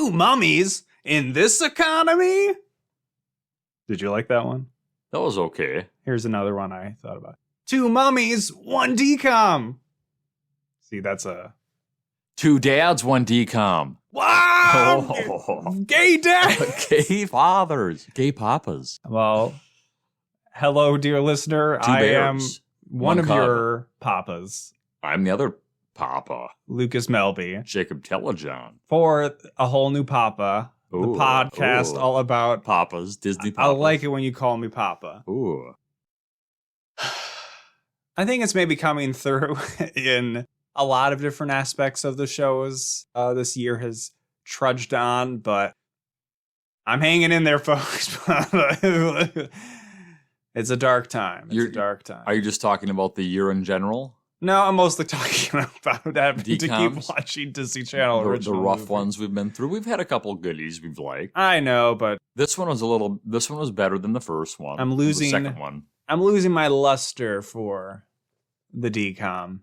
2 mummies in this economy? Did you like that one? That was okay. Here's another one I thought about. 2 mummies, 1 DCOM. See, that's a... 2 dads, 1 DCOM. Wow! Oh. Gay dad! Gay fathers. Gay papas. Well, hello, dear listener. 2 I bears, am one of cub. your papas, I'm the other papa. Lucas Melby, Jacob Telejohn. for a whole new papa, the Ooh, podcast ooh. all about... Papas. Disney I papas. like it when you call me papa. Ooh. I think it's maybe coming through in a lot of different aspects of the shows. This year has trudged on, but I'm hanging in there, folks. It's a dark time. It's a dark time. Are you just talking about the year in general? No, I'm mostly talking about having to keep DCOMs? watching Disney Channel The original rough movies. ones we've been through. We've had a couple goodies we've liked. I know, but This one was better than the first one. I'm The losing- second one. I'm losing my luster for the DCOM. I'm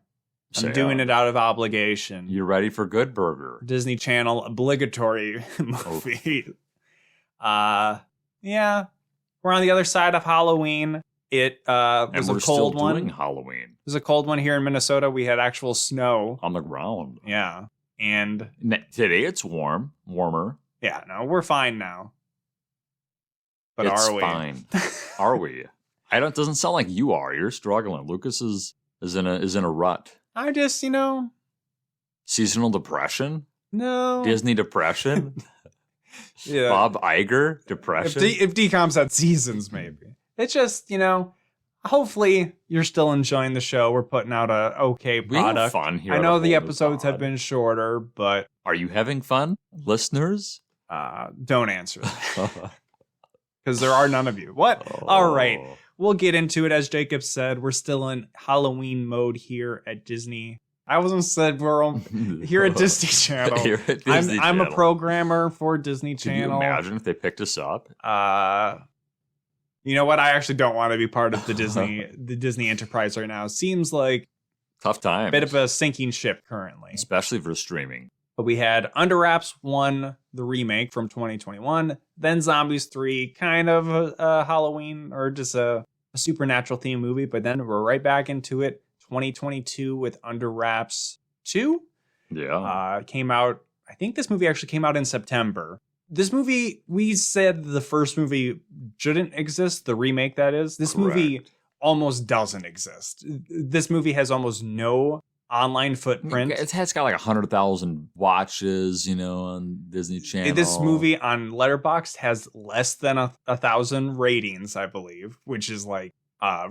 So, doing it out of obligation. You ready for Good Burger? Disney Channel obligatory movie. Yeah. We're on the other side of Halloween. It And was we're a still cold one. doing It Halloween was a cold one here in Minnesota. We had actual snow. on the ground. Yeah. And Today it's warmer. yeah, no, we're fine now. But It's are we? fine. Are we? It doesn't sound like you are. You're struggling. Lucas is in a rut. I just, Seasonal depression? no. Disney depression? Yeah. Bob Iger depression? If DCOM's had seasons, maybe. It's just, hopefully you're still enjoying the show. We're putting out a okay We have product. fun here. I on know the Whole New episodes have Pod. been shorter, but Are you having fun, listeners? don't answer that. Because there are none of you. What? All right. Oh. We'll get into it. As Jacob said, we're still in Halloween mode here at Disney. I wasn't said we're on, here at Disney Channel. Here at Disney I'm a Channel. programmer for Disney Can Channel. you imagine if they picked us up? You know what? I actually don't want to be part of the Disney enterprise right now. Seems like Tough time. a bit of a sinking ship currently. Especially for streaming. But we had Under Wraps 1, the remake from 2021, then Zombies 3, kind of a Halloween or just a supernatural theme movie, but then we're right back into it. 2022 with Under Wraps 2. Yeah. Came out, I think this movie actually came out in September. This movie, we said the first movie shouldn't exist, the remake that is. This movie almost doesn't exist. This movie has almost no online footprint. It's got like 100,000 watches, on Disney Channel. This movie on Letterboxd has less than 1,000 ratings, I believe, which is like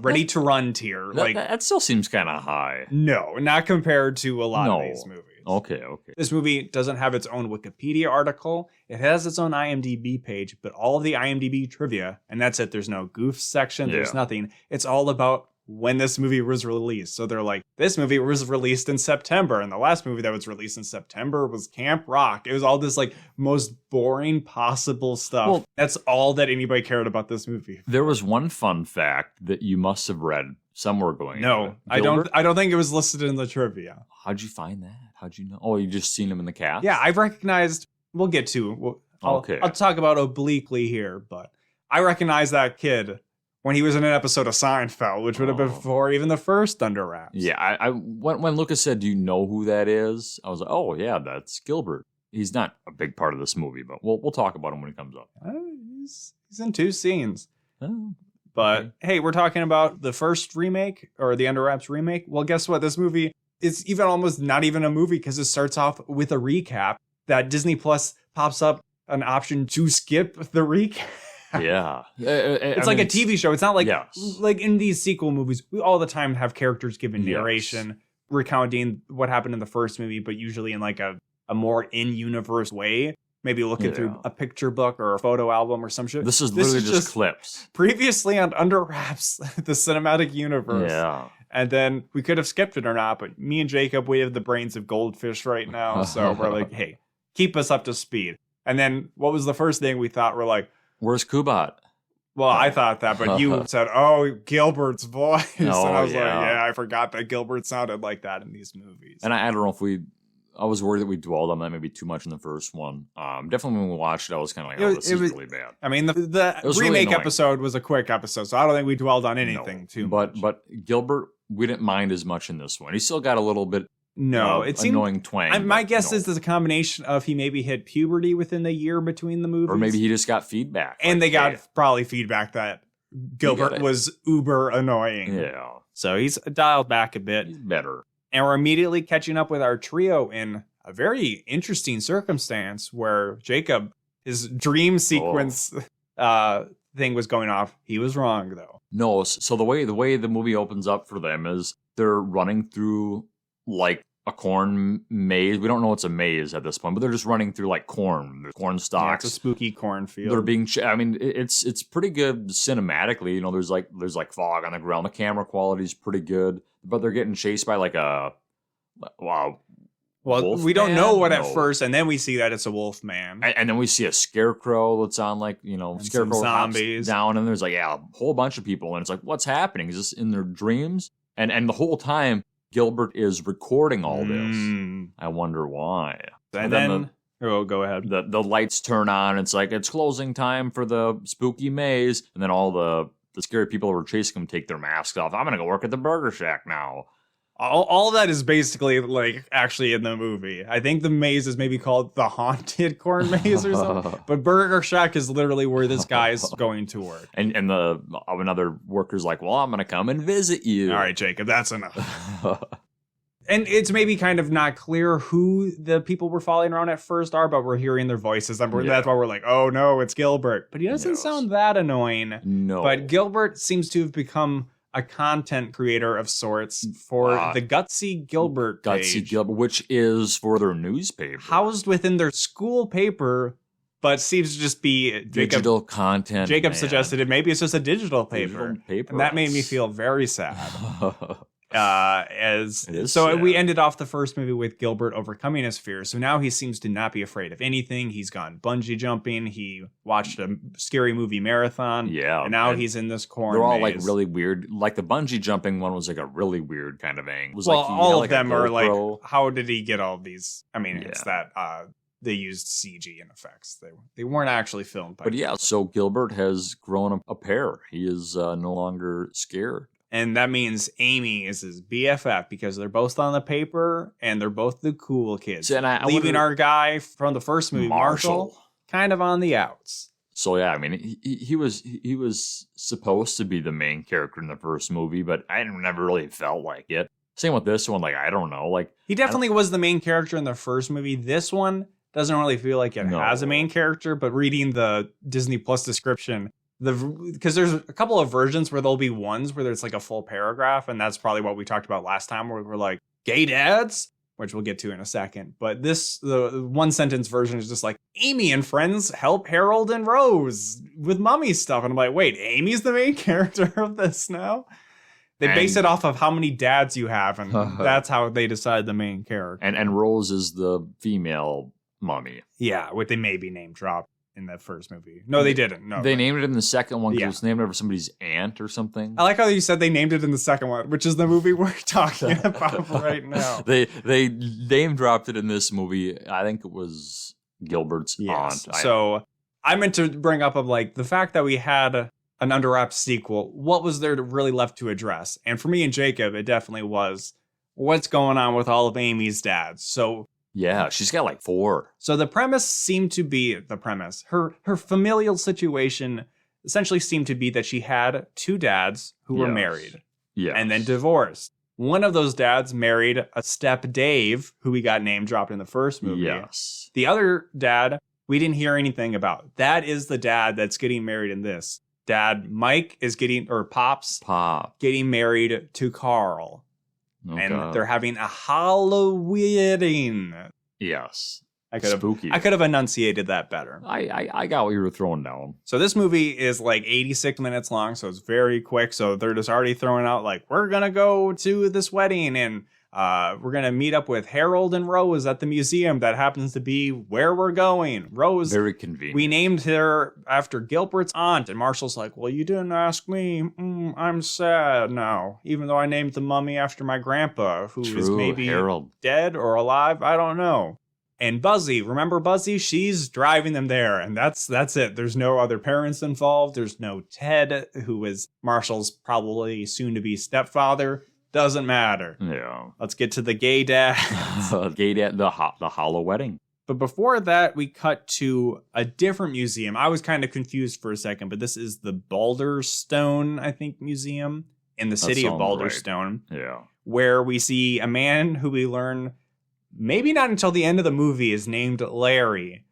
ready to run tier. That still seems kind of high. No, not compared to a lot of these movies. Okay. This movie doesn't have its own Wikipedia article. It has its own IMDb page, but all of the IMDb trivia, and that's it. There's no goof section. There's nothing. It's all about when this movie was released. So they're like, this movie was released in September, and the last movie that was released in September was Camp Rock. It was all this like most boring possible stuff. Well, that's all that anybody cared about this movie. There was one fun fact that you must have read somewhere going. No, I don't think it was listed in the trivia. How'd you find that? How'd you know? Oh, you just seen him in the cast? Yeah, I've recognized. We'll get to. I'll talk about obliquely here, but I recognize that kid when he was in an episode of Seinfeld, which would have been before even the first Under Wraps. Yeah, when Lucas said, "Do you know who that is?" I was like, "Oh yeah, that's Gilbert." He's not a big part of this movie, but we'll talk about him when he comes up. He's in 2 scenes. Oh, But okay. hey, we're talking about the first remake or the Under Wraps remake. Well, guess what? This movie is even almost not even a movie because it starts off with a recap that Disney Plus pops up an option to skip the recap. Yeah. It's like a TV show. It's not like like in these sequel movies, we all the time have characters giving narration, recounting what happened in the first movie, but usually in like a more in-universe way. Maybe looking through a picture book or a photo album or some shit. This is literally just clips. Previously on Under Wraps, the cinematic universe. Yeah. And then we could have skipped it or not, but me and Jacob, we have the brains of goldfish right now. So we're like, hey, keep us up to speed. And then what was the first thing we thought? We're like, where's Kubat? Well, I thought that, but you said, oh, Gilbert's voice. Oh, and I was like, yeah, I forgot that Gilbert sounded like that in these movies. And I don't know if we I was worried that we dwelled on that maybe too much in the first one. Definitely when we watched it, I was kind of like, this is really bad. I mean, the remake episode was a quick episode, so I don't think we dwelled on anything too much. But Gilbert, we didn't mind as much in this one. He still got a little bit it seemed annoying twang. My guess is there's a combination of he maybe hit puberty within the year between the movies. Or maybe he just got feedback. And they got probably feedback that Gilbert was uber annoying. Yeah. So he's dialed back a bit. He's better. And we're immediately catching up with our trio in a very interesting circumstance where Jacob, his dream sequence thing was going off. He was wrong, though. No, so the way the movie opens up for them is they're running through like a corn maze. We don't know it's a maze at this point, but they're just running through like corn. There's corn stalks. Yeah, it's a spooky cornfield. They're being. I mean, it's pretty good cinematically. You know, there's like fog on the ground. The camera quality is pretty good, but they're getting chased by like a Well, wolf we don't know what man? at first, and then we see that it's a wolf man. And then we see a scarecrow that's on like, scarecrow zombies down, and there's like, a whole bunch of people, and it's like, what's happening? Is this in their dreams? And the whole time, Gilbert is recording all this. I wonder why. And then go ahead. The lights turn on. It's like, it's closing time for the spooky maze. And then all the scary people who are chasing him take their masks off. I'm going to go work at the Burger Shack now. All that is basically like actually in the movie. I think the maze is maybe called the Haunted Corn Maze or something. But Burger Shack is literally where this guy is going to work. And another worker's like, well, I'm going to come and visit you. All right, Jacob, that's enough. And it's maybe kind of not clear who the people we're following around at first are, but we're hearing their voices. And that's why we're like, oh no, it's Gilbert. But he doesn't sound that annoying. No. But Gilbert seems to have become a content creator of sorts for the Gutsy Gilbert page. Gutsy Gilbert, which is for their newspaper. Housed within their school paper, but seems to just be digital content. Jacob suggested it. Maybe it's just a digital paper. And that made me feel very sad. We ended off the first movie with Gilbert overcoming his fears. So now he seems to not be afraid of anything. He's gone bungee jumping. He watched a scary movie marathon. Yeah. And now he's in this corn They're all maze. like really weird. Like the bungee jumping one was like a really weird kind of angle. All of them are like, how did he get all these? I mean, it's that they used CG and effects. They weren't actually filmed. So Gilbert has grown a pair. He is no longer scared. And that means Amy is his BFF because they're both on the paper and they're both the cool kids. And leaving our guy from the first movie, Marshall, kind of on the outs. So yeah, I mean, he was supposed to be the main character in the first movie, but I never really felt like it. Same with this one. Like, I don't know. Like, he definitely was the main character in the first movie. This one doesn't really feel like it has a main character, but reading the Disney Plus description, because there's a couple of versions where there'll be ones where there's like a full paragraph, and that's probably what we talked about last time, where we're like, gay dads, which we'll get to in a second. But the one sentence version is just like, Amy and friends help Harold and Rose with mummy stuff. And I'm like, wait, Amy's the main character of this now? They base it off of how many dads you have, and that's how they decide the main character. And Rose is the female mummy. Yeah, what they maybe name dropped in that first movie. No, they didn't. No, they named it in the second one because it was named after somebody's aunt or something. I like how you said they named it in the second one, which is the movie we're talking about right now. They name dropped it in this movie. I think it was Gilbert's aunt. So I meant to bring up the fact that we had an under wraps sequel. What was there really left to address? And for me and Jacob, it definitely was what's going on with all of Amy's dads. So yeah, she's got like 4. So the premise seemed to be her familial situation essentially seemed to be that she had 2 dads who were married and then divorced. One of those dads married a step Dave, who we got name dropped in the first movie. Yes. The other dad, we didn't hear anything about. That is the dad that's getting married in this. Dad Mike is Pops getting married to Carl. And they're having a Halloween. Yes. Spooky. I could have enunciated that better. I got what you were throwing down. So this movie is like 86 minutes long, so it's very quick. So they're just already throwing out like, we're going to go to this wedding. And We're going to meet up with Harold and Rose at the museum that happens to be where we're going. Rose. Very convenient. We named her after Gilbert's aunt. And Marshall's like, well, you didn't ask me. I'm sad now. Even though I named the mummy after my grandpa, who is maybe Harold. Dead or alive. I don't know. And Buzzy, remember Buzzy? She's driving them there. And that's it. There's no other parents involved. There's no Ted, who is Marshall's probably soon-to-be stepfather. Doesn't matter. Yeah. Let's get to the gay dad. Gay dad, the hollow wedding. But before that, we cut to a different museum. I was kind of confused for a second, but this is the Balderstone, I think, museum in the city of Balderstone. Right. Yeah. Where we see a man who we learn, maybe not until the end of the movie, is named Larry.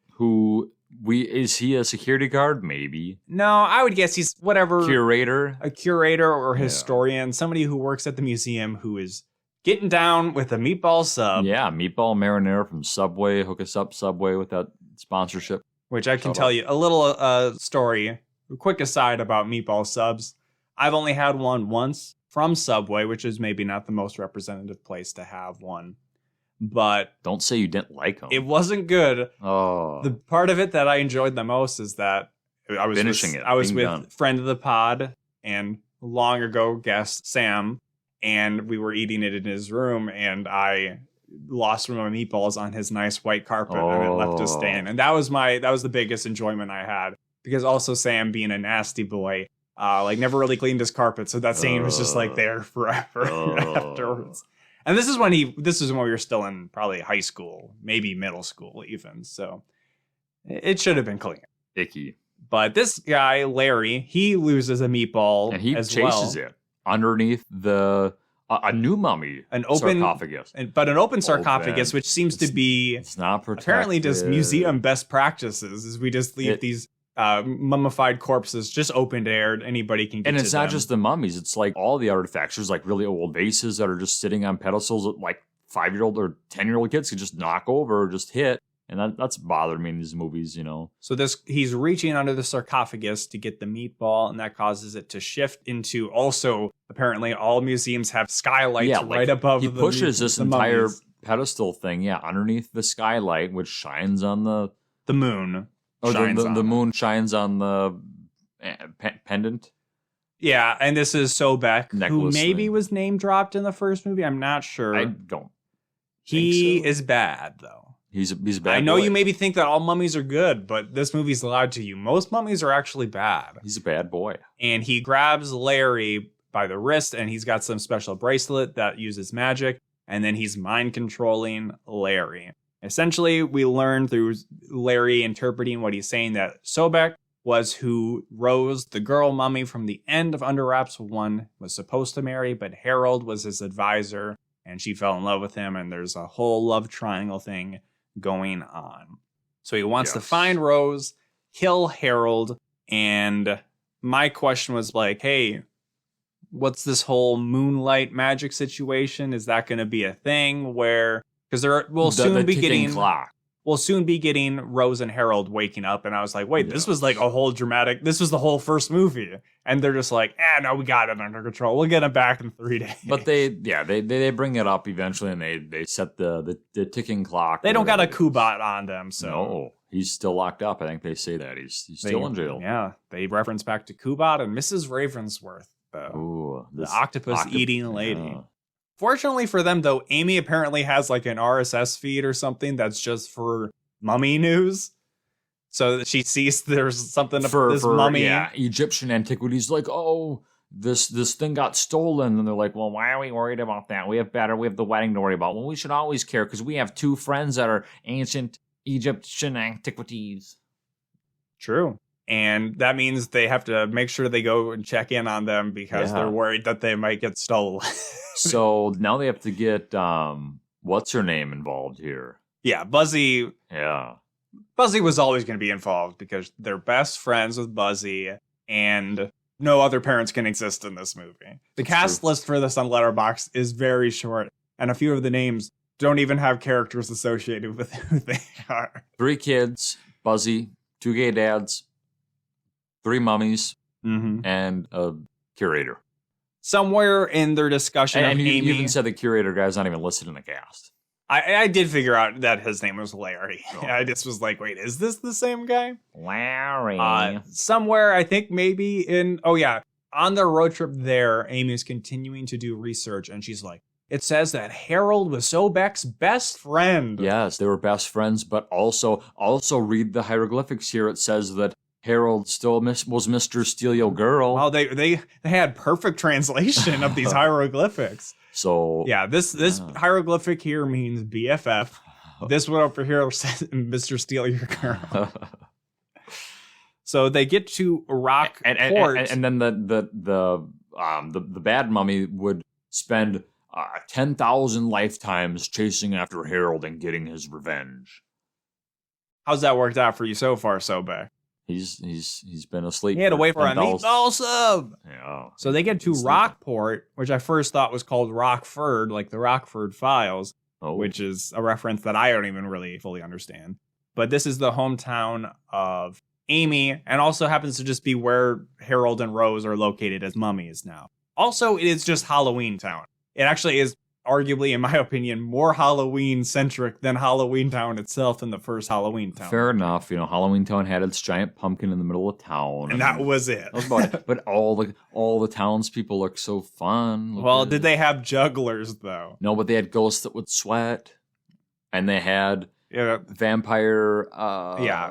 Is he a security guard? Maybe. No, I would guess he's whatever. Curator? A curator or historian, somebody who works at the museum who is getting down with a meatball sub. Yeah, meatball marinara from Subway. Hook us up, Subway, with that sponsorship. Which I can tell you a little story, a quick aside about meatball subs. I've only had one once from Subway, which is maybe not the most representative place to have one. But don't say you didn't like them. It wasn't good. Oh. The part of it that I enjoyed the most is that I was with friend of the pod and long ago guest Sam, and we were eating it in his room, and I lost one of my meatballs on his nice white carpet, and it left a stain. And that was the biggest enjoyment I had, because also Sam, being a nasty boy, never really cleaned his carpet, so that stain was just there forever afterwards. And this is when we were still in probably high school, maybe middle school even. So it should have been clean. Icky. But this guy, Larry, he loses a meatball and he as chases it underneath a new mummy sarcophagus. But an open sarcophagus, which seems to be it's not protected. Apparently just museum best practices, is we just leave these mummified corpses just open aired. Anybody can get and it's to not them. Just the mummies, it's like all the artifacts. There's like really old vases that are just sitting on pedestals that like 5-year-old or 10-year-old kids could just knock over or just hit, and that's bothered me in these movies, So he's reaching under the sarcophagus to get the meatball, and that causes it to shift into, also apparently all museums have skylights right above he pushes this entire pedestal thing underneath the skylight, which shines on the moon. The moon shines on the pendant. Yeah, and this is Sobek, who maybe thing. Was name dropped in the first movie. I'm not sure. I don't. He is bad, though. He's a bad I know boy. you maybe think that all mummies are good, but this movie's lied to you. Most mummies are actually bad. He's a bad boy. And he grabs Larry by the wrist, and he's got some special bracelet that uses magic, and then he's mind controlling Larry. Essentially, we learn through Larry interpreting what he's saying that Sobek was who Rose, the girl mummy from the end of Under Wraps 1, was supposed to marry, but Harold was his advisor, and she fell in love with him, and there's a whole love triangle thing going on. So he wants to find Rose, kill Harold, and my question was like, hey, what's this whole moonlight magic situation? Is that going to be a thing where... Because we'll soon be getting Rose and Harold waking up, and I was like, wait, this was like a whole dramatic. This was the whole first movie, and they're just like, no, we got it under control. We'll get them back in 3 days. But they bring it up eventually, and they set the ticking clock. They don't got a Kubot on them, so no, he's still locked up. I think they say that he's still in jail. Yeah, they reference back to Kubot and Mrs. Ravensworth, the octopus eating lady. Yeah. Fortunately for them, though, Amy apparently has like an RSS feed or something that's just for mummy news. So she sees there's something for this mummy. Yeah, Egyptian antiquities, like, oh, this thing got stolen. And they're like, well, why are we worried about that? We have the wedding to worry about. Well, we should always care because we have 2 friends that are ancient Egyptian antiquities. True. And that means they have to make sure they go and check in on them because they're worried that they might get stolen. So now they have to get, what's her name involved here? Yeah, Buzzy. Yeah. Buzzy was always going to be involved because they're best friends with Buzzy, and no other parents can exist in this movie. The cast list for this on Letterboxd is very short, and a few of the names don't even have characters associated with who they are. 3 kids, Buzzy, 2 gay dads, 3 mummies, and a curator. somewhere in their discussion And of you Amy, even said the curator guy's not even listed in the cast. I did figure out that his name was Larry. Oh. I just was like, wait, is this the same guy? Larry. Somewhere, I think maybe on their road trip there, Amy's continuing to do research, and she's like, it says that Harold was Sobek's best friend. Yes, they were best friends, but also read the hieroglyphics here. It says that Harold still was Mr. Steal Your Girl. Well, they had perfect translation of these hieroglyphics. So yeah, this hieroglyphic here means BFF. This one over here says Mr. Steal Your Girl. So they get to Rockport, and then the bad mummy would spend 10,000 lifetimes chasing after Harold and getting his revenge. How's that worked out for you so far, Sobek? He's been asleep. He had to wait for a 10,000 meatball sub. Yeah. So they get to Rockport, which I first thought was called Rockford, like the Rockford Files, which is a reference that I don't even really fully understand. But this is the hometown of Amy, and also happens to just be where Harold and Rose are located as mummies now. Also, it is just Halloween Town. It actually is arguably, in my opinion, more Halloween-centric than Halloween Town itself in the first Halloween Town. Fair enough. Halloween Town had its giant pumpkin in the middle of town. And that was it. That was about it. But all the townspeople look so fun. Well, did they have jugglers, though? No, but they had ghosts that would sweat. And they had vampire...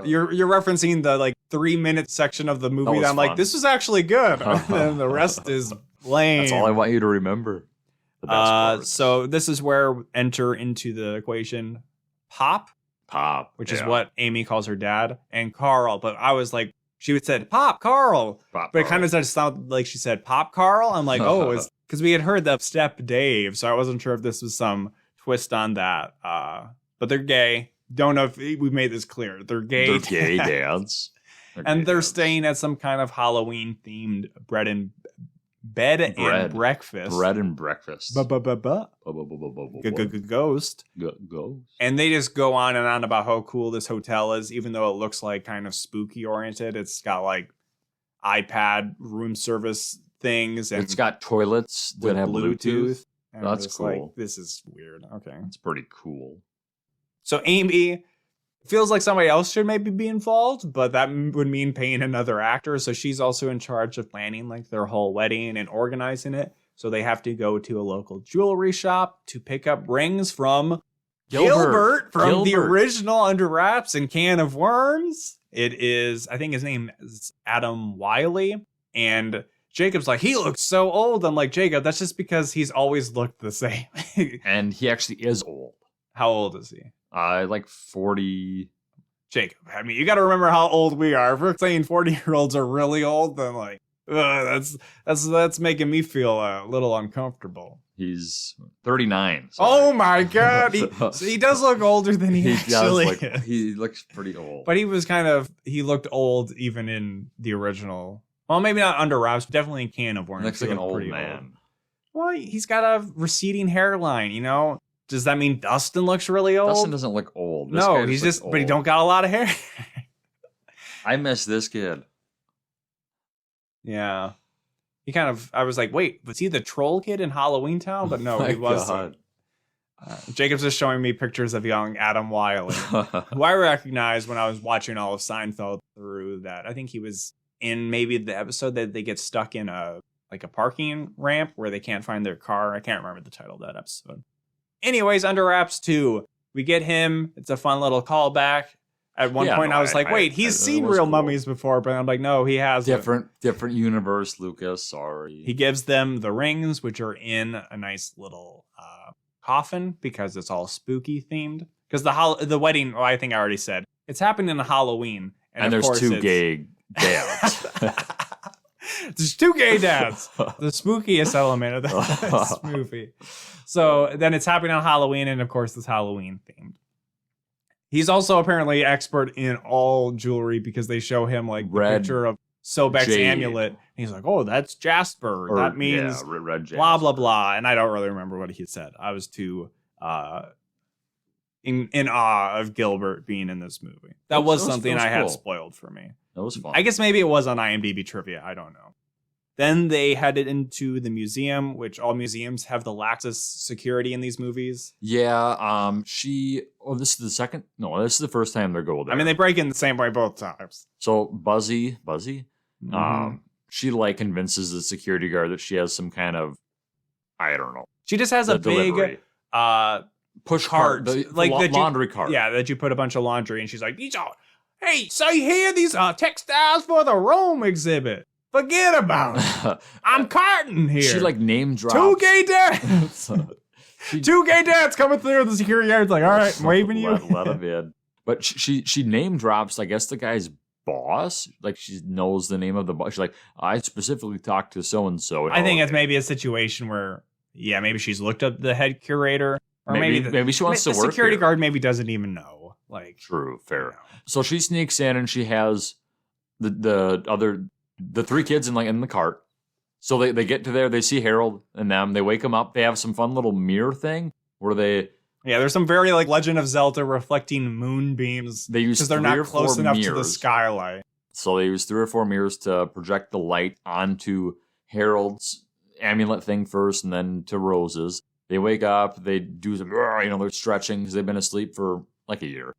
you're referencing the 3-minute section of the movie that I'm fun. Like, this was actually good. And the rest is lame. That's all I want you to remember. So this is where enter into the equation Pop, which is what Amy calls her dad, and Carl. But I was like, she would said Pop Carl, but it kind of just sounded like she said Pop Carl. I'm like, oh, it's because we had heard the Step Dave, so I wasn't sure if this was some twist on that. But they're gay. Don't know if we made this clear. They're gay. They're gay dads. They're staying at some kind of Halloween themed bread and breakfast. Ghost. And they just go on and on about how cool this hotel is, even though it looks like kind of spooky oriented. It's got like iPad room service things, and it's got toilets that have Bluetooth. That's cool. Like, this is weird. Okay, it's pretty cool. So Amy feels like somebody else should maybe be involved, but that would mean paying another actor. So she's also in charge of planning like their whole wedding and organizing it. So they have to go to a local jewelry shop to pick up rings from Gilbert from the original Under Wraps and Can of Worms. It is, I think his name is Adam Wiley. And Jacob's like, he looks so old. I'm like, Jacob, that's just because he's always looked the same. And he actually is old. How old is he? Like 40. Jacob, I mean, you got to remember how old we are. If we're saying 40-year-olds are really old, then like, that's making me feel a little uncomfortable. He's 39. Sorry. Oh my God. He does look older than he actually is. He looks pretty old. But he looked old even in the original. Well, maybe not Under Wraps, but definitely in Can of Worms. He looks like an old man. Well, he's got a receding hairline, Does that mean Dustin looks really old? Dustin doesn't look old. No, he's just, but he don't got a lot of hair. I miss this kid. Yeah. I was like, wait, was he the troll kid in Halloween Town? But no, he wasn't. Jacob's just showing me pictures of young Adam Wiley, who I recognized when I was watching all of Seinfeld through that. I think he was in maybe the episode that they get stuck in a parking ramp where they can't find their car. I can't remember the title of that episode. Anyways, Under Wraps 2, we get him. It's a fun little callback. At one point, I was like, wait, he's seen real mummies before, but I'm like, no, he hasn't. Different universe, Lucas. Sorry. He gives them the rings, which are in a nice little coffin because it's all spooky themed. Because the wedding, I think I already said, it's happening in Halloween. And there's two gay dads. There's two gay dads. The spookiest element of this movie. So then it's happening on Halloween, and of course it's Halloween themed. He's also apparently expert in all jewelry because they show him like the picture of Sobek's amulet. And he's like, oh, that's Jasper. That means red Jasper. Blah, blah, blah. And I don't really remember what he said. I was too in awe of Gilbert being in this movie. That was something I had spoiled for me. That was fun. I guess maybe it was on IMDb trivia. I don't know. Then they headed into the museum, which all museums have the laxest security in these movies. Yeah, this is the second? No, this is the first time they go there. I mean, they break in the same way both times. So Buzzy, she like convinces the security guard that she has some kind of, I don't know. She just has a big push cart, the laundry cart. Yeah, that you put a bunch of laundry, and she's like, "These are, hey, see here, these are textiles for the Rome exhibit. Forget about it. I'm carting here." She like name drops 2 gay dads. 2 gay dads coming through. The security guard's like, "All right, I'm waving you." Let him in. But she name drops, I guess, the guy's boss. Like, she knows the name of the boss. She's like, I specifically talked to so and so. I think it's maybe a situation where, maybe she's looked up the head curator, or maybe she wants to work. The security here. guard maybe doesn't even know. Like, true, fair. So she sneaks in and she has the 3 kids in the cart. So they get to there, they see Harold and them, they wake them up, they have some fun little mirror thing where they... Yeah, there's some very Legend of Zelda reflecting moonbeams. They use because they're not close enough to the skylight. So they use 3 or 4 mirrors to project the light onto Harold's amulet thing first and then to Rose's. They wake up, they do some, they're stretching because they've been asleep for like a year.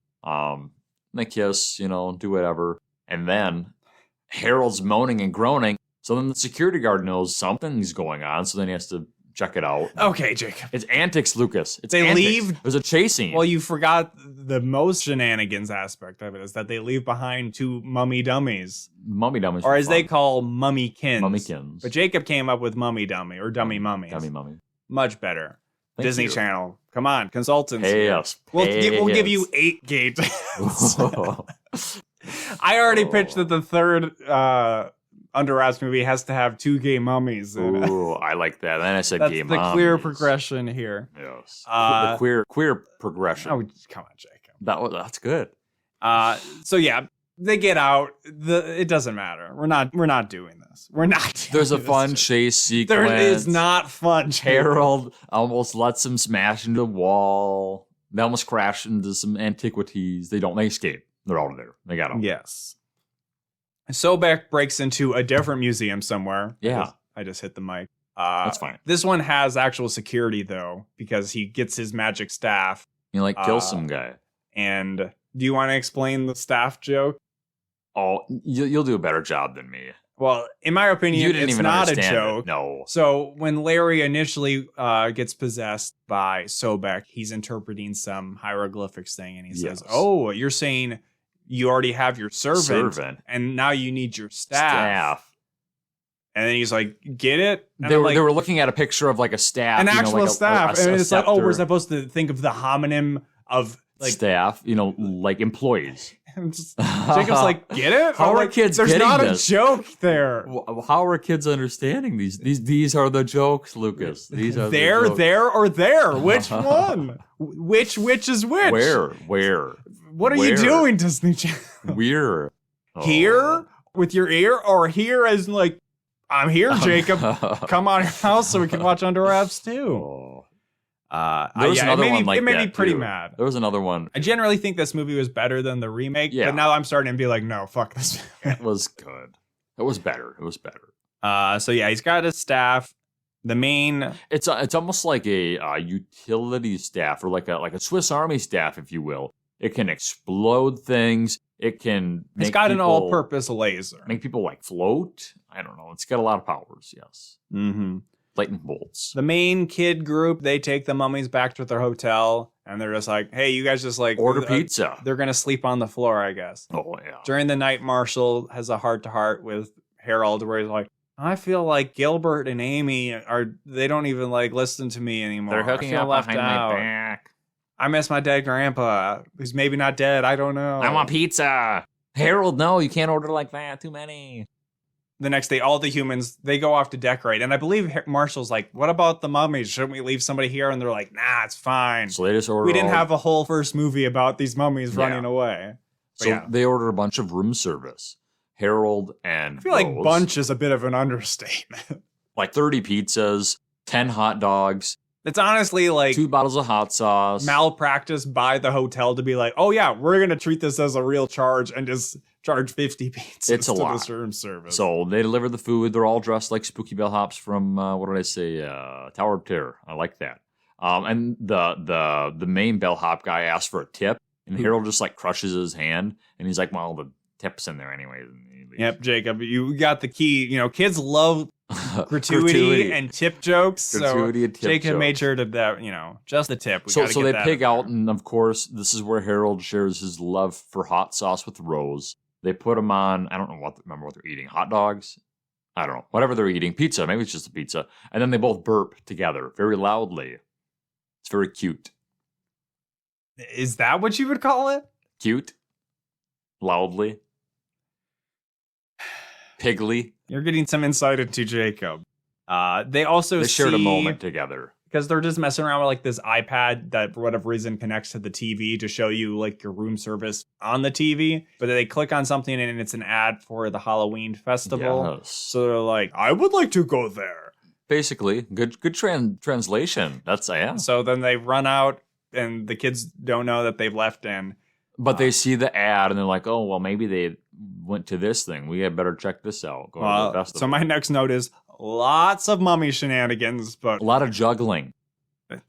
They kiss, do whatever. And then Harold's moaning and groaning. So then the security guard knows something's going on. So then he has to check it out. Okay, Jacob. It's antics, Lucas. They leave. There's a chasing. Well, you forgot the most shenanigans aspect of it is that they leave behind 2 mummy dummies. Mummy dummies. Or as they call mummykins. Mummykins. But Jacob came up with mummy dummy or dummy mummies. Dummy mummy. Much better. Thank Disney you. Channel. Come on, consultants. Pay us. We'll give you 8 gate. I already pitched that the third Under Wraps movie has to have 2 gay mummies in it. Ooh, I like that. Then I said That's gay the mummies. clear progression here. Yes. The queer progression. Oh, come on, Jacob. That's good. So yeah, they get out. It doesn't matter. We're not doing this. We're not. There's a fun chase sequence. There is not fun. Harold almost lets them smash into the wall. They almost crash into some antiquities. They don't. They escape. They're out of there. They got them. Yes. Sobek breaks into a different museum somewhere. Yeah. I just hit the mic. That's fine. This one has actual security though, because he gets his magic staff. You kills some guy. And do you want to explain the staff joke? Oh, you'll do a better job than me. Well, in my opinion, it's not a joke. No. So when Larry initially gets possessed by Sobek, he's interpreting some hieroglyphics thing, and he says, "Oh, you're saying you already have your servant, and now you need your staff." And then he's like, "Get it?" And they were looking at a picture of like a staff, an actual staff, and it's like, "Oh, we're supposed to think of the homonym of like staff, like employees." Jacob's like, "Get it?" How are kids There's getting not this? a joke there. How are kids understanding these? These are the jokes, Lucas. These are there, the jokes. there, or there. Which one? Which is which? Where? What are you doing, Disney Channel? Where? Here with your ear, or here as like, I'm here, Jacob. Come on your house so we can watch Under Wraps too. There was another one like it made that me pretty too. mad. There was another one. I generally think this movie was better than the remake, but now I'm starting to be like, no, fuck this. It was good. It was better. So yeah, he's got his staff. The main, it's almost like a utility staff or like a Swiss Army staff, if you will. It can explode things. It can. It's got an all-purpose laser. Make people like float. I don't know. It's got a lot of powers. Yes. Mm-hmm. Lightning bolts. The main kid group, they take the mummies back to their hotel, and they're just like, "Hey, you guys just like order pizza." They're gonna sleep on the floor, I guess. Oh yeah. During the night, Marshall has a heart-to-heart with Harold, where he's like, "I feel like Gilbert and Amy they don't even like listen to me anymore. They're hooking up behind my back. I miss my dead grandpa, who's maybe not dead. I don't know. I want pizza." Harold, no, you can't order like that. Too many. The next day, all the humans, they go off to decorate. And I believe Marshall's like, "What about the mummies? Shouldn't we leave somebody here?" And they're like, "Nah, it's fine." So they just order. We didn't have a whole first movie about these mummies running away. So they order a bunch of room service. Harold and I feel like bunch is a bit of an understatement. Like 30 pizzas, 10 hot dogs. It's honestly like 2 bottles of hot sauce. Malpractice by the hotel to be like, "Oh yeah, we're going to treat this as a real charge and just charge 50 pizzas It's a to lot. this room service. So they deliver the food. They're all dressed like spooky bellhops from what did I say? Tower of Terror. I like that. And the main bellhop guy asks for a tip, and Harold just like crushes his hand, and he's like, "Well, the tip's in there anyway." Yep, Jacob, you got the key. Kids love gratuity and tip jokes. Gratuity and tip Jacob jokes. made sure to that, just the tip. So they pig out, and of course, this is where Harold shares his love for hot sauce with Rose. They put them on, I don't remember what they're eating, hot dogs? I don't know, whatever they're eating, pizza, maybe it's just a pizza. And then they both burp together very loudly. It's very cute. Is that what you would call it? Cute? Loudly? Pigly? You're getting some insight into Jacob. They also Shared a moment together. Because they're just messing around with like this iPad that for whatever reason connects to the TV to show you like your room service on the TV. But they click on something and it's an ad for the Halloween festival. Yes. So they're like, I would like to go there. Basically, good translation. That's yeah. So then they run out and the kids don't know that they've left in. But they see the ad and they're like, oh, well, maybe they went to this thing. We had better check this out. Go to the festival. So my next note is lots of mummy shenanigans, but a lot of juggling.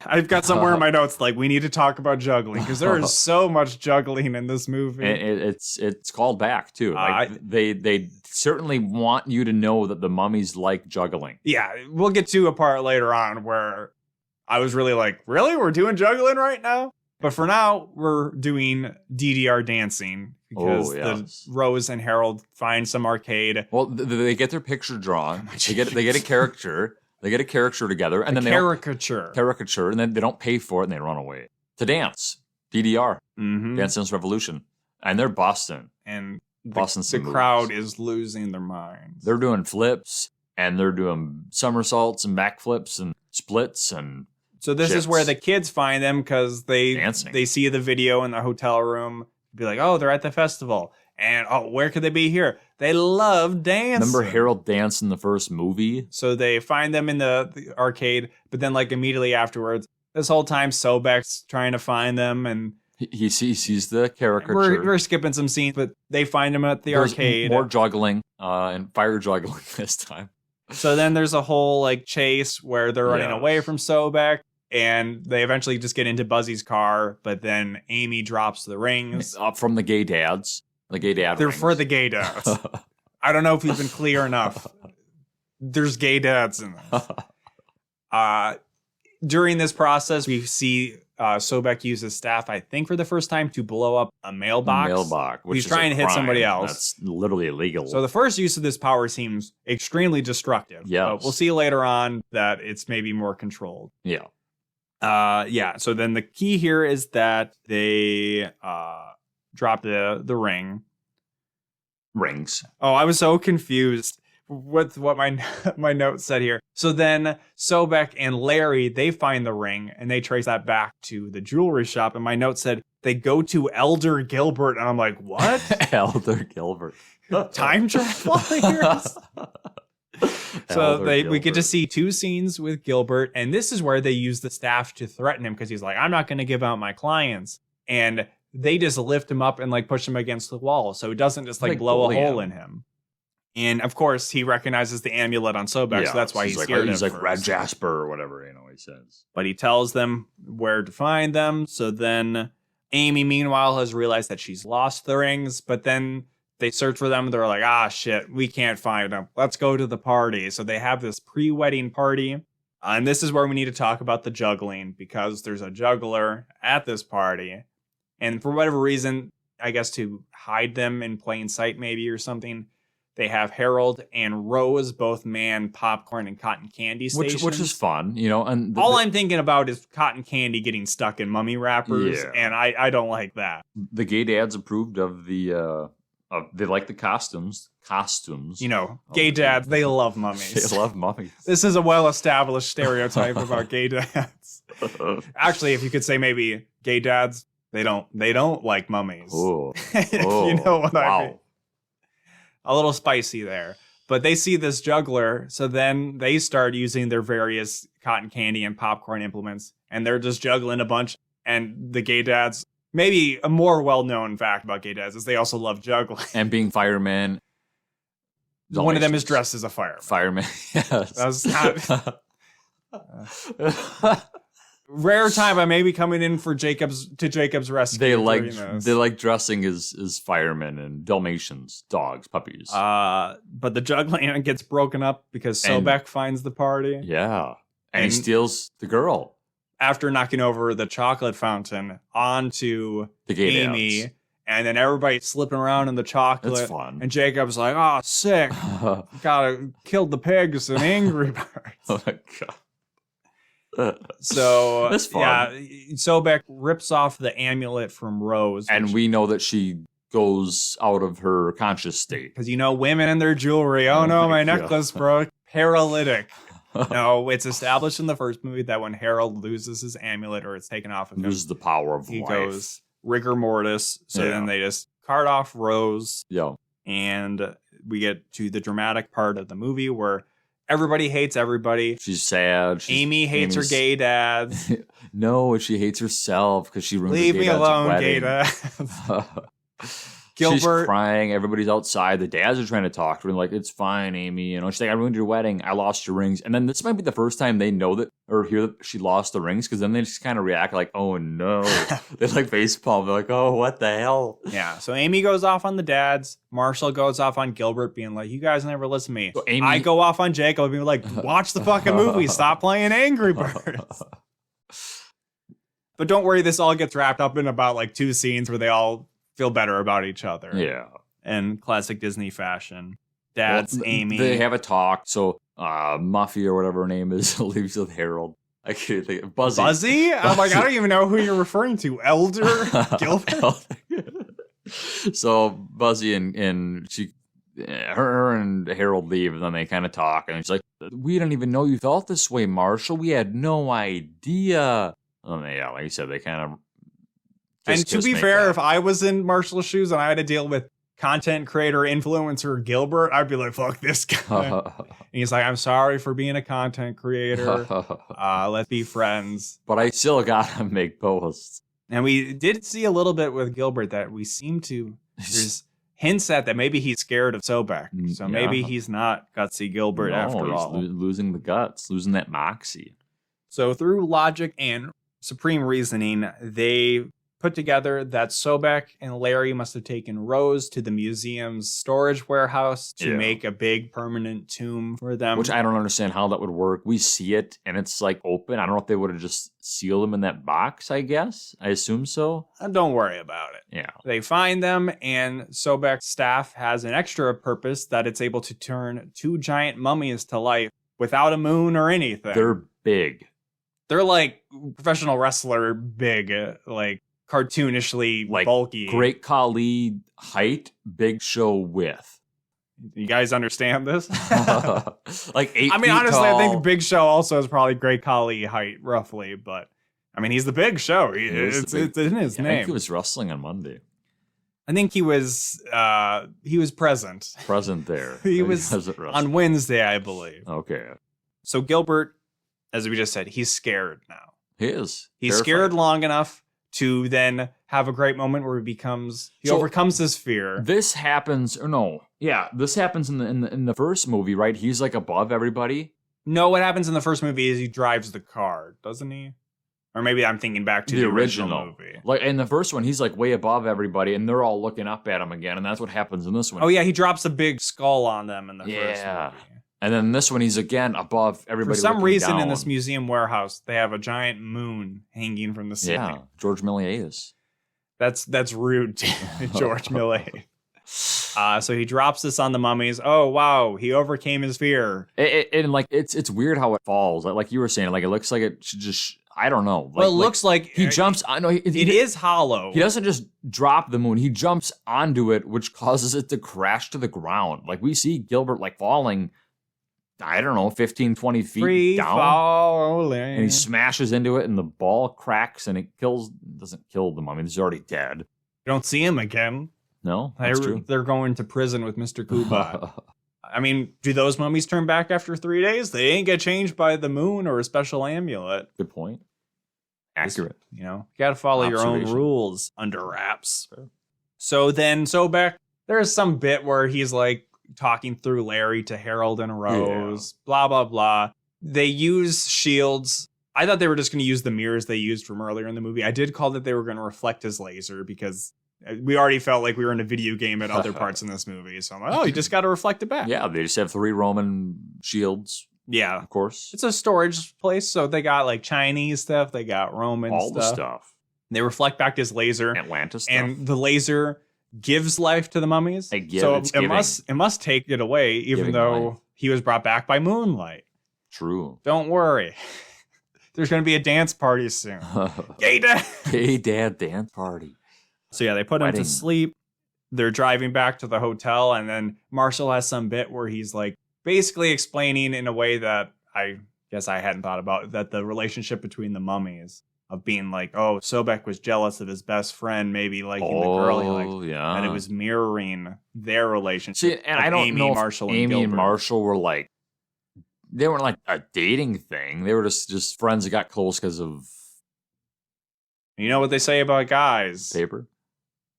I've got somewhere in my notes like we need to talk about juggling because there is so much juggling in this movie. It's called back too. Like they certainly want you to know that the mummies like juggling. Yeah, we'll get to a part later on where I was really like, really? We're doing juggling right now? But for now, we're doing DDR dancing because the Rose and Harold find some arcade. Well, they get their picture drawn. They get a character. They get a caricature together, and then caricature, and then they don't pay for it, and they run away to dance. DDR, Dance Dance Revolution, and they're busting. And the crowd is losing their minds. They're doing flips, and they're doing somersaults and backflips and splits and. So this is where the kids find them because they see the video in the hotel room. Be like, oh, they're at the festival. And, oh, where could they be here? They love dancing. Remember Harold danced in the first movie? So they find them in the arcade. But then, like, immediately afterwards, this whole time, Sobek's trying to find them. And he sees the caricature. We're skipping some scenes, but they find him at the arcade. More juggling and fire juggling this time. So then there's a whole, like, chase where they're running away from Sobek. And they eventually just get into Buzzy's car, but then Amy drops the rings. Up from the gay dads. The gay dad They're rings. for the gay dads. I don't know if we've been clear enough. There's gay dads in this. During this process, we see Sobek use his staff, I think for the first time, to blow up a mailbox. Which He's trying to hit somebody else. That's literally illegal. So the first use of this power seems extremely destructive. Yeah. But we'll see later on that it's maybe more controlled. Yeah. So then the key here is that they drop the rings. Oh, I was so confused with what my note said here. So then Sobek and Larry, they find the ring and they trace that back to the jewelry shop. And my note said they go to Elder Gilbert, and I'm like, what? Elder Gilbert. Time travel here? So we get to see two scenes with Gilbert, and this is where they use the staff to threaten him because he's like, I'm not going to give out my clients. And they just lift him up and like push him against the wall so it doesn't just like blow a hole in him. And of course, he recognizes the amulet on Sobek, so that's why he's scared. He's like Red Jasper or whatever, he says. But he tells them where to find them. So then Amy, meanwhile, has realized that she's lost the rings, but then they search for them. They're like, ah, shit, we can't find them. Let's go to the party. So they have this pre-wedding party. And this is where we need to talk about the juggling because there's a juggler at this party. And for whatever reason, I guess to hide them in plain sight maybe or something, they have Harold and Rose both man popcorn and cotton candy stations. Which is fun, And all I'm thinking about is cotton candy getting stuck in mummy wrappers. Yeah. And I don't like that. The gay dads approved of the... they like the costumes. Gay dads, they love mummies. They love mummies. This is a well-established stereotype about gay dads. Actually, if you could say maybe gay dads, they don't like mummies. Oh. You know what I mean. A little spicy there. But they see this juggler, so then they start using their various cotton candy and popcorn implements, and they're just juggling a bunch, and the gay dads maybe a more well-known fact about gay dads is they also love juggling. And being firemen. One of them is dressed as a fireman. Fireman, yes. That was not... Rare time I may be coming in for Jacob's rescue. They like dressing as firemen and Dalmatians, dogs, puppies. But the juggling gets broken up because Sobek finds the party. Yeah. And he steals the girl. After knocking over the chocolate fountain onto the Amy. Dance. And then everybody slipping around in the chocolate. That's fun. And Jacob's like, oh, sick. Gotta kill the pigs and Angry Birds. Oh my God. So, that's fun. Yeah, Sobek rips off the amulet from Rose. And we know that she goes out of her conscious state. Because, women and their jewelry. Oh no, my necklace broke. Paralytic. No, it's established in the first movie that when Harold loses his amulet or it's taken off of him, loses the power of he life. Goes rigor mortis. So then they just cart off Rose. Yeah. And we get to the dramatic part of the movie where everybody hates everybody. She's sad. Amy hates her gay dad. No, she hates herself because she ruined Leave her gay me alone, dad's gay wedding. dad. Gilbert. She's crying. Everybody's outside. The dads are trying to talk to her. Like, it's fine, Amy. She's like, I ruined your wedding. I lost your rings. And then this might be the first time they know that or hear that she lost the rings because then they just kind of react like, oh no. They like facepalm. They're like, oh, what the hell? Yeah. So Amy goes off on the dads. Marshall goes off on Gilbert being like, you guys never listen to me. So I go off on Jacob being like, watch the fucking movie. Stop playing Angry Birds. But don't worry. This all gets wrapped up in about like 2 scenes where they all feel better about each other. Yeah. In classic Disney fashion. Dad's Amy. They have a talk. So Muffy or whatever her name is leaves with Harold. I can't think of Buzzy. Buzzy? I'm like, I don't even know who you're referring to. Elder Gilbert? So Buzzy and she, her and Harold leave, and then they kind of talk, and she's like, we didn't even know you felt this way, Marshall. We had no idea. And yeah, like you said, they kind of. And to be fair, if I was in Marshall's shoes and I had to deal with content creator influencer Gilbert, I'd be like, fuck this guy. And he's like, I'm sorry for being a content creator. Let's be friends. But I still gotta make posts. And we did see a little bit with Gilbert that we seem to, there's hints at that maybe he's scared of Sobek. So maybe he's not gutsy Gilbert after all. Losing the guts, losing that moxie. So through logic and supreme reasoning, they put together that Sobek and Larry must have taken Rose to the museum's storage warehouse to make a big permanent tomb for them. Which I don't understand how that would work. We see it and it's like open. I don't know if they would have just sealed them in that box, I guess. I assume so. Don't worry about it. Yeah. They find them, and Sobek's staff has an extra purpose that it's able to turn 2 giant mummies to life without a moon or anything. They're big. They're like professional wrestler big, like cartoonishly like bulky. Great Khali height, Big Show width. You guys understand this? Like 8 I mean, feet honestly, tall. I think Big Show also is probably Great Khali height, roughly. But I mean, he's the Big Show. It's in his name. I think he was wrestling on Monday. I think he was present. Present there. He was on Wednesday, I believe. Okay. So Gilbert, as we just said, he's scared now. He is. He's terrified. scared long enough to then have a great moment where he overcomes his fear. This happens, or no? Yeah, this happens in the first movie, right? He's like above everybody. No, what happens in the first movie is he drives the car, doesn't he? Or maybe I'm thinking back to the original movie. Like in the first one, he's like way above everybody, and they're all looking up at him again, and that's what happens in this one. Oh yeah, he drops a big skull on them in the first movie. And then this one, he's again above everybody. For some reason, down. in this museum warehouse, they have a giant moon hanging from the ceiling. Yeah, George Miliatis. That's rude, George Miliatis. So he drops this on the mummies. Oh wow, he overcame his fear. And like it's weird how it falls. Like you were saying, like it looks like it should just. I don't know. Well, it looks like he jumps. I know it is hollow. He doesn't just drop the moon. He jumps onto it, which causes it to crash to the ground. Like we see Gilbert like falling. I don't know, 15, 20 feet Free down. Falling. And he smashes into it, and the ball cracks, and it doesn't kill the mummy. He's already dead. You don't see him again. No, that's true. They're going to prison with Mr. Kubat. I mean, do those mummies turn back after 3 days? They ain't get changed by the moon or a special amulet. Good point. Accurate. You know, you got to follow your own Observation. rules under wraps. Fair. So then Sobek, there's some bit where he's like talking through Larry to Harold and Rose, blah, blah, blah. They use shields. I thought they were just going to use the mirrors they used from earlier in the movie. I did call that they were going to reflect his laser because we already felt like we were in a video game at other parts in this movie. So I'm like, oh, you just got to reflect it back. Yeah, they just have 3 Roman shields, Yeah. of course. It's a storage place. So they got like Chinese stuff. They got Roman All stuff. the stuff. They reflect back to his laser. Atlantis stuff. And the laser gives life to the mummies. So it must take it away, even Giving though life. he was brought back by moonlight. True. Don't worry. There's going to be a dance party soon. Gay dad. Gay dad dance party. So yeah, they put him to sleep. They're driving back to the hotel, and then Marshall has some bit where he's like basically explaining in a way that I guess I hadn't thought about, that the relationship between the mummies of being like, oh, Sobek was jealous of his best friend, maybe liking the girl he liked. Yeah. And it was mirroring their relationship. See, and I don't Amy, know Marshall, if Amy and Gilbert. Marshall were like, they weren't like a dating thing. They were just friends that got close because of You know what they say about guys? paper.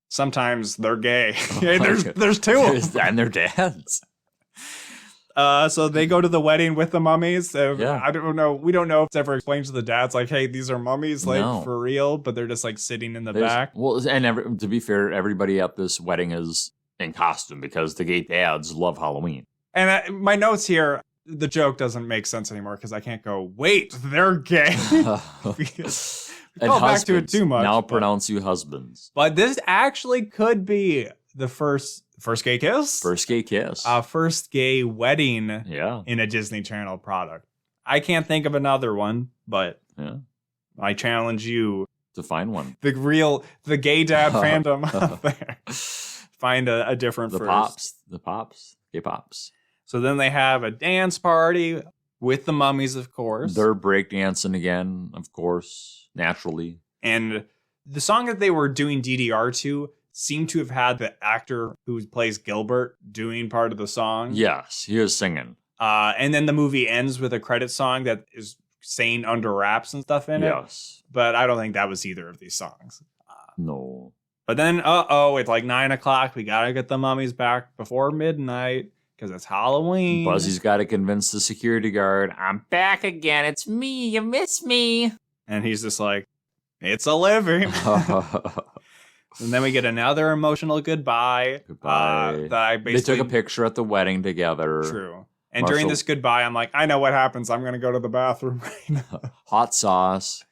Sometimes they're gay. Okay. There's 2 of them. And their dads. So they go to the wedding with the mummies. Yeah. I don't know. We don't know if it's ever explained to the dads, like, hey, these are mummies, like, No. for real, but they're just, like, sitting in the There's- back. Well, and to be fair, everybody at this wedding is in costume because the gay dads love Halloween. And my notes here, the joke doesn't make sense anymore because I can't go, wait, they're gay. Because we And call back to it husbands. too much. Now but- pronounce you husbands. But this actually could be the first gay kiss? First gay kiss. First gay wedding Yeah. in a Disney Channel product. I can't think of another one, but Yeah. I challenge you, To find one. the gay dad fandom out there. Find a different The first. pops. Gay pops. So then they have a dance party with the mummies, of course. They're breakdancing again, of course, naturally. And the song that they were doing DDR to seemed to have had the actor who plays Gilbert doing part of the song. Yes, he is singing. And then the movie ends with a credit song that is saying under wraps and stuff in it. Yes. But I don't think that was either of these songs. No. But then, it's like 9 o'clock. We got to get the mummies back before midnight because it's Halloween. Buzzy's got to convince the security guard, I'm back again. It's me. You miss me. And he's just like, it's a living. And then we get another emotional goodbye. Goodbye. That I They basically took a picture at the wedding together. True. And Marshall- during this goodbye, I'm like, I know what happens. I'm going to go to the bathroom right now. Hot sauce.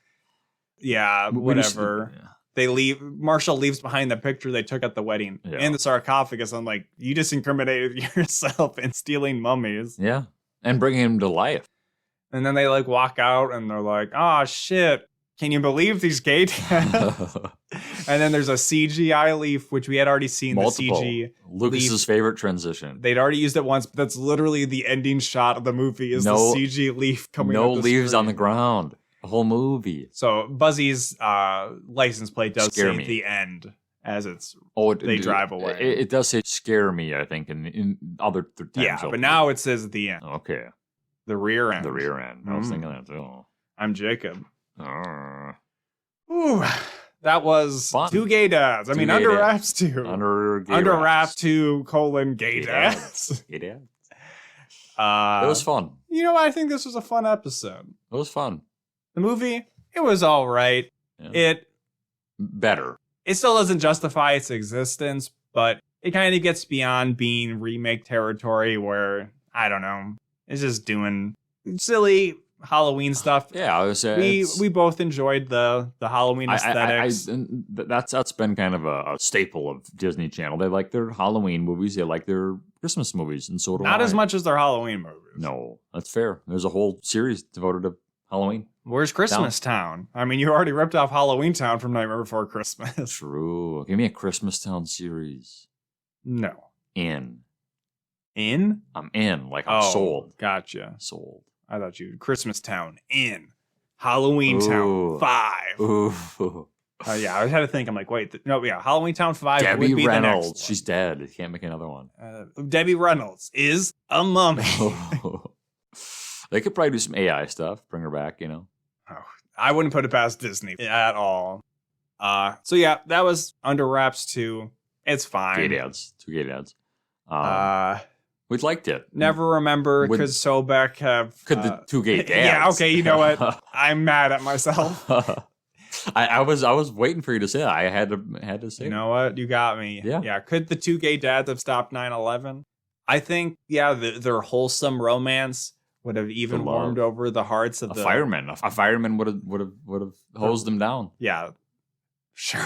Yeah, We just- whatever. They leave. Marshall leaves behind the picture they took at the wedding Yeah. and the sarcophagus. I'm like, you just incriminated yourself in stealing mummies. Yeah. And bringing him to life. And then they like walk out and they're like, oh shit. Can you believe these gay dads? And then there's a CGI leaf, which we had already seen. Multiple. The CG. Lucas's leaf. favorite transition. They'd already used it once, but that's literally the ending shot of the movie is No- the CG leaf coming No up the leaves on the screen. ground. The whole movie. So Buzzy's license plate does Scare say me. the end as it's They drive away. It does say scare me, I think, in other times. yeah, but now it says the end, Okay. the rear end. The rear end. I was thinking that too. I'm Jacob. Uh, Ooh, that was Fun. 2 gay dads. I Two mean, gay under dads. wraps 2. Under Wraps 2 : gay Gay dads. Gay dads. It It was fun. You know, I think this was a fun episode. It was fun. The movie, it was all right. Yeah. Better. It still doesn't justify its existence, but it kind of gets beyond being remake territory where, I don't know, it's just doing silly Halloween stuff. Yeah, I was saying. We both enjoyed the Halloween aesthetics. That's been kind of a staple of Disney Channel. They like their Halloween movies. They like their Christmas movies, and so do Not I. as much as their Halloween movies. No, that's fair. There's a whole series devoted to Halloween. Where's Christmas Town? I mean, you already ripped off Halloween Town from Nightmare Before Christmas. True. Give me a Christmas Town series. No. In. In? I'm in. Like I'm sold. Gotcha. Sold. I thought you Christmas Town in. Halloween Town Ooh. 5. Ooh. Yeah, I had to think. I'm like, wait, Halloween Town 5 Debbie would be the next Reynolds. one. She's dead. You can't make another one. Debbie Reynolds is a mummy. They could probably do some AI stuff. Bring her back, you know. I wouldn't put it past Disney at all. So yeah, that was Under Wraps 2. It's fine. Gay dads. 2 gay dads. We liked it. Never remember, could Sobek have... Could the 2 gay dads? Yeah, okay, you know what? I'm mad at myself. I was waiting for you to say that. I had to say. You know what? You got me. Yeah. Could the 2 gay dads have stopped 9/11? I think, yeah, their wholesome romance would have even warmed over the hearts of a fireman. A fireman would have hosed them down. Yeah, sure.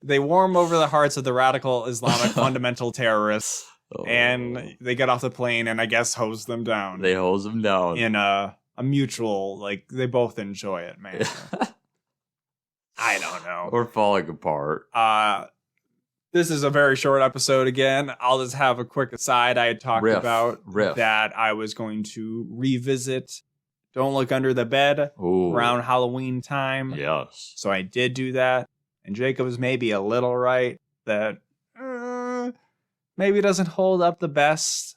They warm over the hearts of the radical Islamic fundamental terrorists, and they get off the plane and I guess hose them down. They hose them down in a mutual, like, they both enjoy it, man. I don't know. We're falling apart. This is a very short episode again. I'll just have a quick aside. I had talked about that I was going to revisit Don't Look Under the Bed around Halloween time. Yes. So I did do that. And Jacob was maybe a little right that maybe it doesn't hold up the best.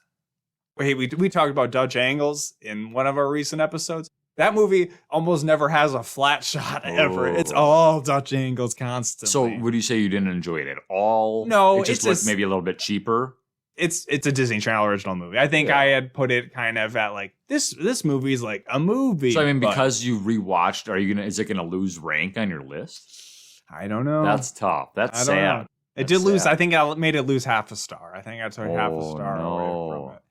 Hey, we talked about Dutch angles in one of our recent episodes. That movie almost never has a flat shot ever. It's all Dutch angles constantly. So would you say you didn't enjoy it at all? No, it just looked maybe a little bit cheaper. It's a Disney Channel original movie. I think I had put it kind of at like this movie is like a movie. So I mean, because you rewatched, is it gonna lose rank on your list? I don't know. That's tough. That's sad. Know. It did lose. I think I made it lose half a star. I think I took half a star away from it.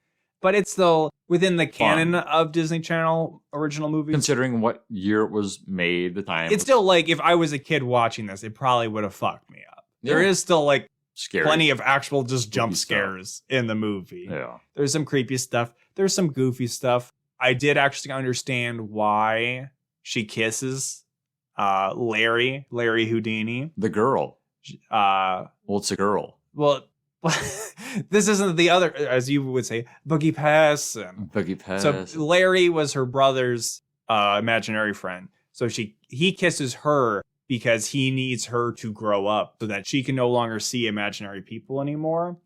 But it's still within the canon of Disney Channel original movies. Considering what year it was made, the time. It's still like, if I was a kid watching this, it probably would have fucked me up. Yeah. There is still like plenty of actual just jump scares in the movie. Yeah. There's some creepy stuff. There's some goofy stuff. I did actually understand why she kisses Larry Houdini. The girl. Well, it's a girl. Well, this isn't the other, as you would say, Boogie Pass. So Larry was her brother's imaginary friend. So he kisses her because he needs her to grow up so that she can no longer see imaginary people anymore.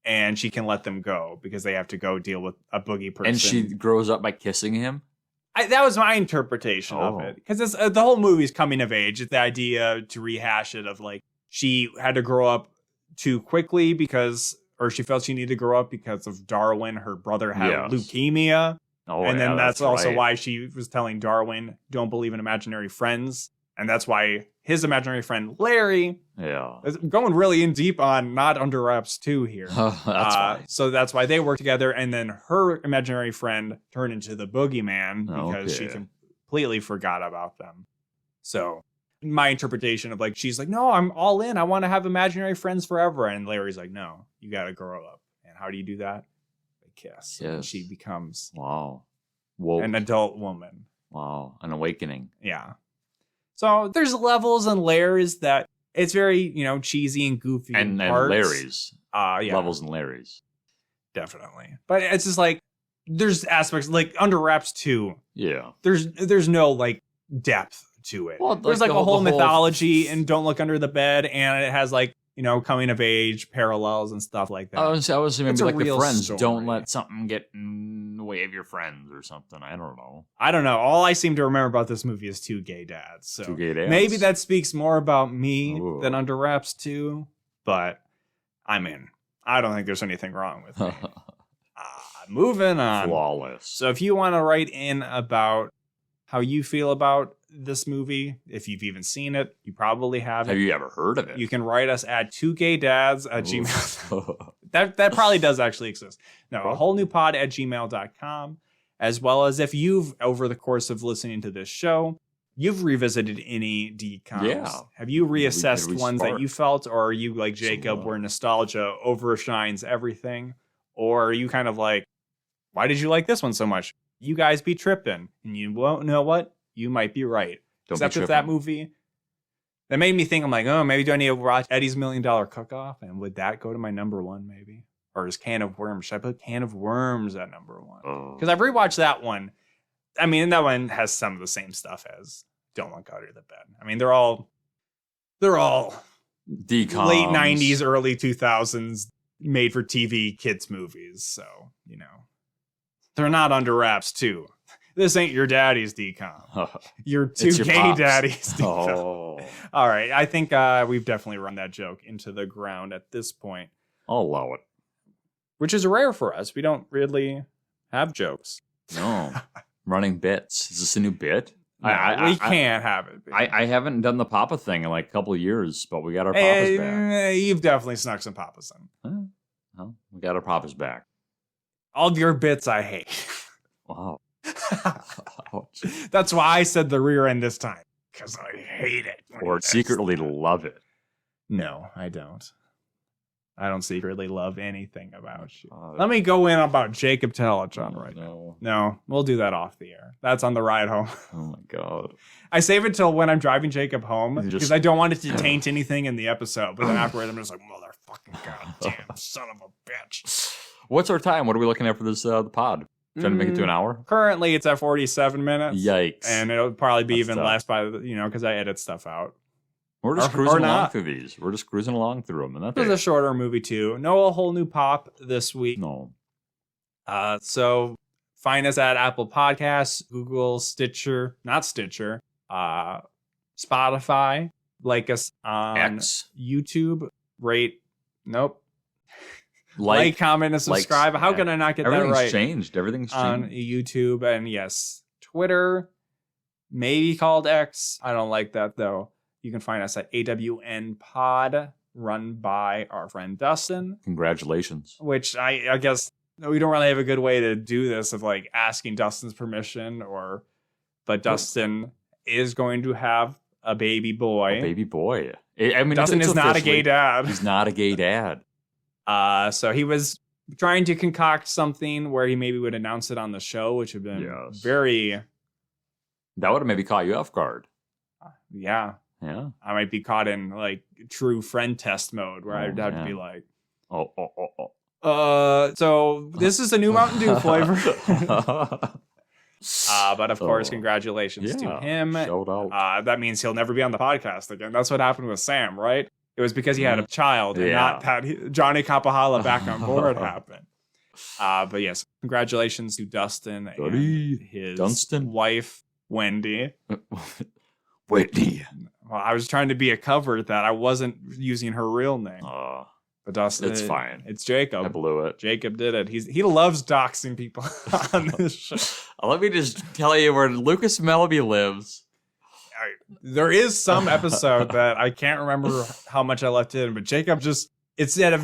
And she can let them go because they have to go deal with a boogie person. And she grows up by kissing him? That was my interpretation of it. Because the whole movie's coming of age. It's the idea, to rehash it, of like she had to grow up too quickly or she felt she needed to grow up because of Darwin. Her brother had leukemia. And then that's also why she was telling Darwin, don't believe in imaginary friends. And that's why his imaginary friend, Larry, is going really in deep on not Under Wraps 2 here. So that's why they work together. And then her imaginary friend turned into the boogeyman because she completely forgot about them. So my interpretation of like, she's like, no, I'm all in. I want to have imaginary friends forever. And Larry's like, no, you got to grow up. And how do you do that? They kiss. Yes. And she becomes an adult woman. Wow. An awakening. Yeah. So there's levels and layers that it's very, cheesy and goofy. And Larry's. Levels and Larry's. Definitely. But it's just like, there's aspects like Under Wraps 2. Yeah. There's no like depth to it. Well, there's like a whole mythology and Don't Look Under the Bed, and it has like, coming of age parallels and stuff like that. I was maybe like the Friends. Story. Don't let something get in the way of your friends or something. I don't know. All I seem to remember about this movie is 2 gay dads. So 2 gay dads. Maybe that speaks more about me than Under Wraps 2, but I don't think there's anything wrong with me. Moving on. Flawless. So if you want to write in about how you feel about this movie, if you've even seen it, you probably haven't. Have you ever heard of it? You can write us at 2gaydads@gmail.com. that probably does actually exist. No, a whole new pod at gmail.com. As well as if you've, over the course of listening to this show, you've revisited any DCOMs. Yeah. Have you reassessed ones that you felt, or are you like Jacob, where nostalgia overshines everything? Or are you kind of like, why did you like this one so much? You guys be tripping. And you won't know what? You might be right. Except with that movie, that made me think, I'm like, maybe do I need to watch Eddie's $1 Million Cook-Off? And would that go to my number 1 maybe? Or is Can of Worms? Should I put Can of Worms at number 1? Because I've rewatched that one. I mean, that one has some of the same stuff as Don't Look Under the Bed. I mean, they're all DCOMs. Late 90s, early 2000s made for TV kids movies. So, they're not Under Wraps 2. This ain't your daddy's DCOM. Your two your gay pops. daddies DCOM. Oh, All right. I think we've definitely run that joke into the ground at this point, I'll allow it. which is rare for us. We don't really have jokes. No. Running bits. Is this a new bit? No, we can't have it. I haven't done the Papa thing in like a couple of years, but we got our Papas back. You've definitely snuck some Papas in. Well, we got our Papas back. All of your bits I hate. Wow. Ouch. That's why I said the rear end this time. Because I hate it. Or secretly love it. No, I don't. I don't secretly love anything about you. Let me go in about Jacob Telejohn right now. No, we'll do that off the air. That's on the ride home. Oh my God. I save it till when I'm driving Jacob home because I don't want it to taint anything in the episode. But then afterwards, I'm just like, motherfucking goddamn son of a bitch. What's our time? What are we looking at for this the pod? Trying to make it to an hour? Currently, it's at 47 minutes. Yikes. And it'll probably be That's even tough. less by, because I edit stuff out. We're just Or cruising along not. through these. We're just cruising along through them. And that's It was a shorter movie, too. No a whole new pop this week. No. So find us at Apple Podcasts, Google, Stitcher, not Stitcher, Spotify. Like us on X. YouTube. Rate. Nope. Like, comment, and subscribe. How can I not get that Everything's right? changed. Everything's On changed. YouTube and yes, Twitter, maybe called X. I don't like that though. You can find us at AWN Pod, run by our friend Dustin. Congratulations. Which I guess we don't really have a good way to do this of like asking Dustin's permission but Dustin is going to have a baby boy. A baby boy. I mean, Dustin it's is not a gay officially- dad. He's not a gay dad. So he was trying to concoct something where he maybe would announce it on the show, which would have been very... That would have maybe caught you off guard. Yeah. Yeah. I might be caught in like true friend test mode where I'd have to be like, so this is a new Mountain Dew flavor. But of course, congratulations to him. Shout out. That means he'll never be on the podcast again. That's what happened with Sam, right? It was because he had a child and not that Johnny Capahala back on board happened. But yes, congratulations to Dustin and his wife, Wendy. Whitney. Well, I was trying to be a cover that I wasn't using her real name. But Dustin, it's fine. It's Jacob. I blew it. Jacob did it. He loves doxing people on this show. Let me just tell you where Lucas Melleby lives. There is some episode that I can't remember how much I left in, but Jacob just, instead of,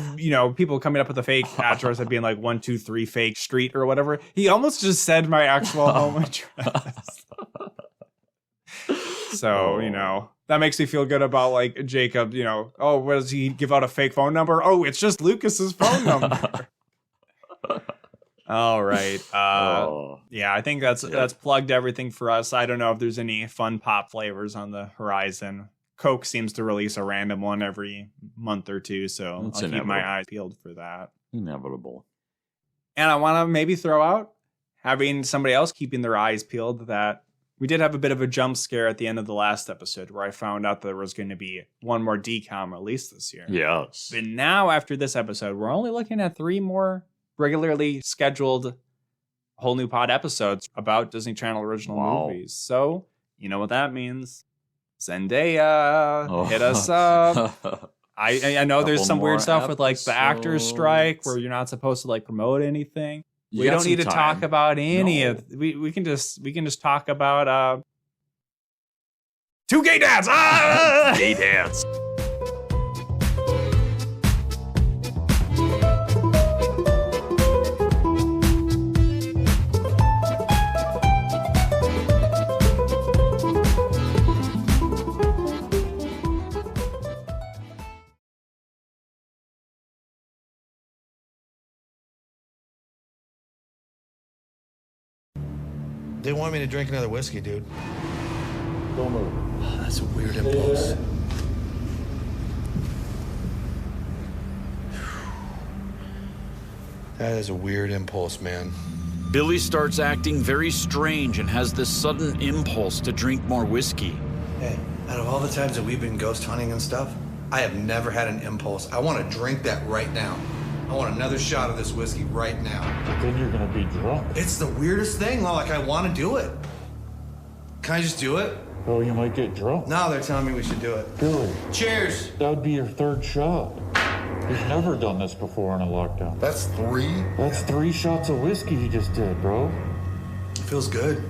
people coming up with a fake address of being like 123 fake street or whatever, he almost just said my actual home address. So, that makes me feel good about like Jacob, what does he give out a fake phone number? Oh, it's just Lucas's phone number. All right. Yeah, I think that's plugged everything for us. I don't know if there's any fun pop flavors on the horizon. Coke seems to release a random one every month or two, so I'll keep my eyes peeled for that. Inevitable. And I want to maybe throw out having somebody else keeping their eyes peeled that we did have a bit of a jump scare at the end of the last episode where I found out there was going to be one more DCOM released this year. Yes. But now after this episode, we're only looking at 3 more regularly scheduled whole new pod episodes about Disney Channel original movies. So, you know what that means. Zendaya, hit us up. I know there's some weird stuff with like the actors strike where you're not supposed to like promote anything. We don't need to talk about any of we can just talk about 2 gay dads. Gay dads. They want me to drink another whiskey, dude. Don't move. Oh, that's a weird impulse. That is a weird impulse, man. Billy starts acting very strange and has this sudden impulse to drink more whiskey. Hey, out of all the times that we've been ghost hunting and stuff, I have never had an impulse. I want to drink that right now. I want another shot of this whiskey right now. Then you're gonna be drunk. It's the weirdest thing, like I want to do it. Can I just do it? Oh, you might get drunk. No, they're telling me we should do it. Billy, Cheers. that would be your third shot. You've never done this before in a lockdown. That's 3? That's 3 shots of whiskey you just did, bro. It feels good.